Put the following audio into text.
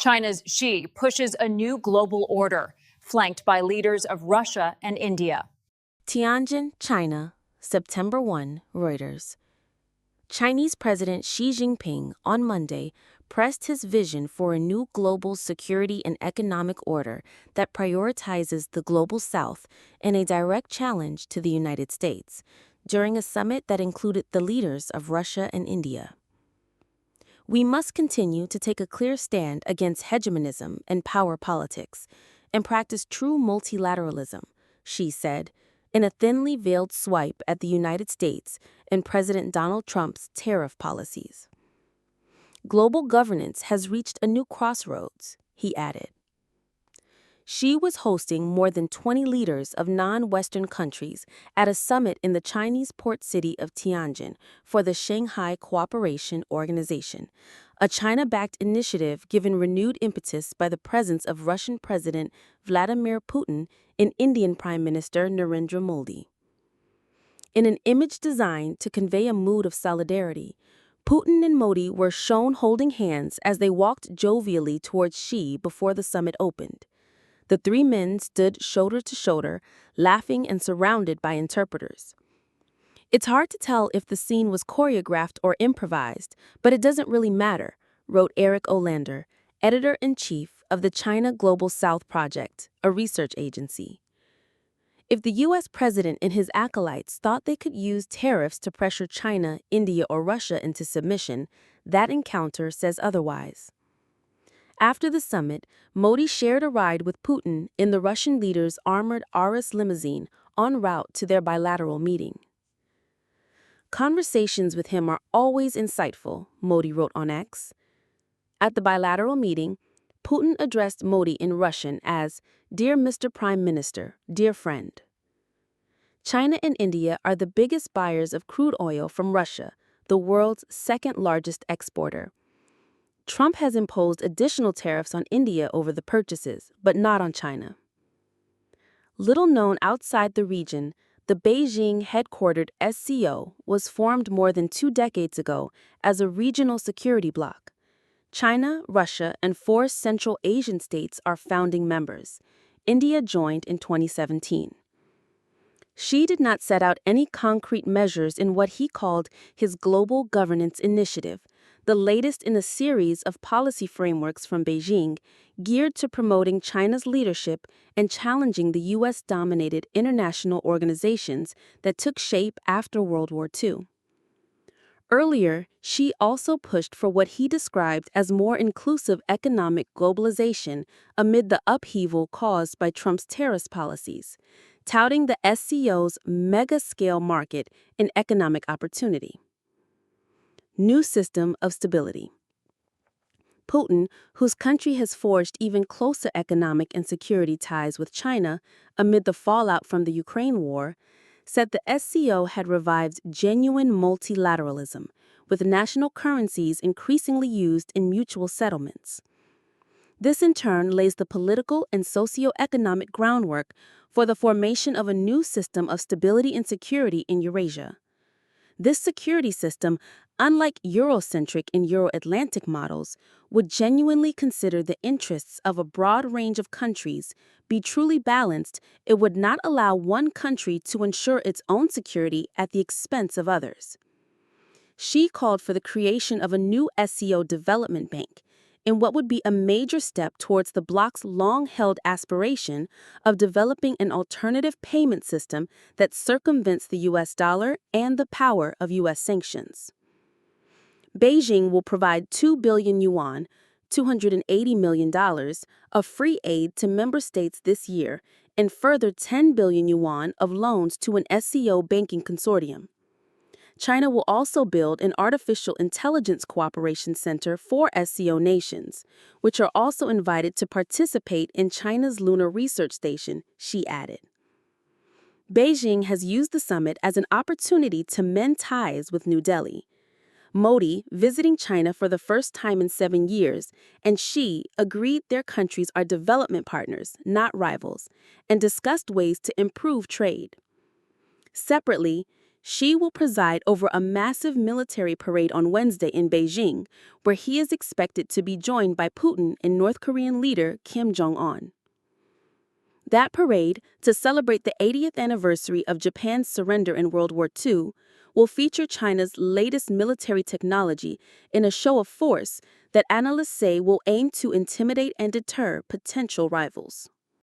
China's Xi pushes a new global order, flanked by leaders of Russia and India. Tianjin, China, September 1, Reuters. Chinese President Xi Jinping on Monday pressed his vision for a new global security and economic order that prioritizes the global south in a direct challenge to the United States during a summit that included the leaders of Russia and India. We must continue to take a clear stand against hegemonism and power politics and practice true multilateralism, Xi said, in a thinly veiled swipe at the United States and President Donald Trump's tariff policies. Global governance has reached a new crossroads, he added. Xi was hosting more than 20 leaders of non-Western countries at a summit in the Chinese port city of Tianjin for the Shanghai Cooperation Organization, a China-backed initiative given renewed impetus by the presence of Russian President Vladimir Putin and Indian Prime Minister Narendra Modi. In an image designed to convey a mood of solidarity, Putin and Modi were shown holding hands as they walked jovially towards Xi before the summit opened. The three men stood shoulder to shoulder, laughing and surrounded by interpreters. It's hard to tell if the scene was choreographed or improvised, but it doesn't really matter, wrote Eric Olander, editor-in-chief of the China Global South Project, a research agency. If the U.S. president and his acolytes thought they could use tariffs to pressure China, India, or Russia into submission, that encounter says otherwise. After the summit, Modi shared a ride with Putin in the Russian leader's armored Aurus limousine en route to their bilateral meeting. Conversations with him are always insightful, Modi wrote on X. At the bilateral meeting, Putin addressed Modi in Russian as, "Dear Mr. Prime Minister, dear friend." China and India are the biggest buyers of crude oil from Russia, the world's second-largest exporter. Trump has imposed additional tariffs on India over the purchases, but not on China. Little known outside the region, the Beijing-headquartered SCO was formed more than 2 decades ago as a regional security bloc. China, Russia, and 4 Central Asian states are founding members. India joined in 2017. Xi did not set out any concrete measures in what he called his Global Governance Initiative, the latest in a series of policy frameworks from Beijing geared to promoting China's leadership and challenging the U.S.-dominated international organizations that took shape after World War II. Earlier, Xi also pushed for what he described as more inclusive economic globalization amid the upheaval caused by Trump's tariff policies, touting the SCO's mega-scale market and economic opportunity. New system of stability. Putin, whose country has forged even closer economic and security ties with China amid the fallout from the Ukraine war, said the SCO had revived genuine multilateralism, with national currencies increasingly used in mutual settlements. This in turn lays the political and socio-economic groundwork for the formation of a new system of stability and security in Eurasia. This security system, unlike Eurocentric and Euro-Atlantic models, would genuinely consider the interests of a broad range of countries. Be truly balanced, it would not allow one country to ensure its own security at the expense of others. Xi called for the creation of a new SCO development bank, in what would be a major step towards the bloc's long-held aspiration of developing an alternative payment system that circumvents the U.S. dollar and the power of U.S. sanctions. Beijing will provide 2 billion yuan, $280 million, of free aid to member states this year and further 10 billion yuan of loans to an SCO banking consortium. China will also build an artificial intelligence cooperation center for SCO nations, which are also invited to participate in China's lunar research station, Xi added. Beijing has used the summit as an opportunity to mend ties with New Delhi. Modi, visiting China for the first time in 7 years, and Xi agreed their countries are development partners, not rivals, and discussed ways to improve trade. Separately, She will preside over a massive military parade on Wednesday in Beijing, where he is expected to be joined by Putin and North Korean leader Kim Jong-un. That parade, to celebrate the 80th anniversary of Japan's surrender in World War II, will feature China's latest military technology in a show of force that analysts say will aim to intimidate and deter potential rivals.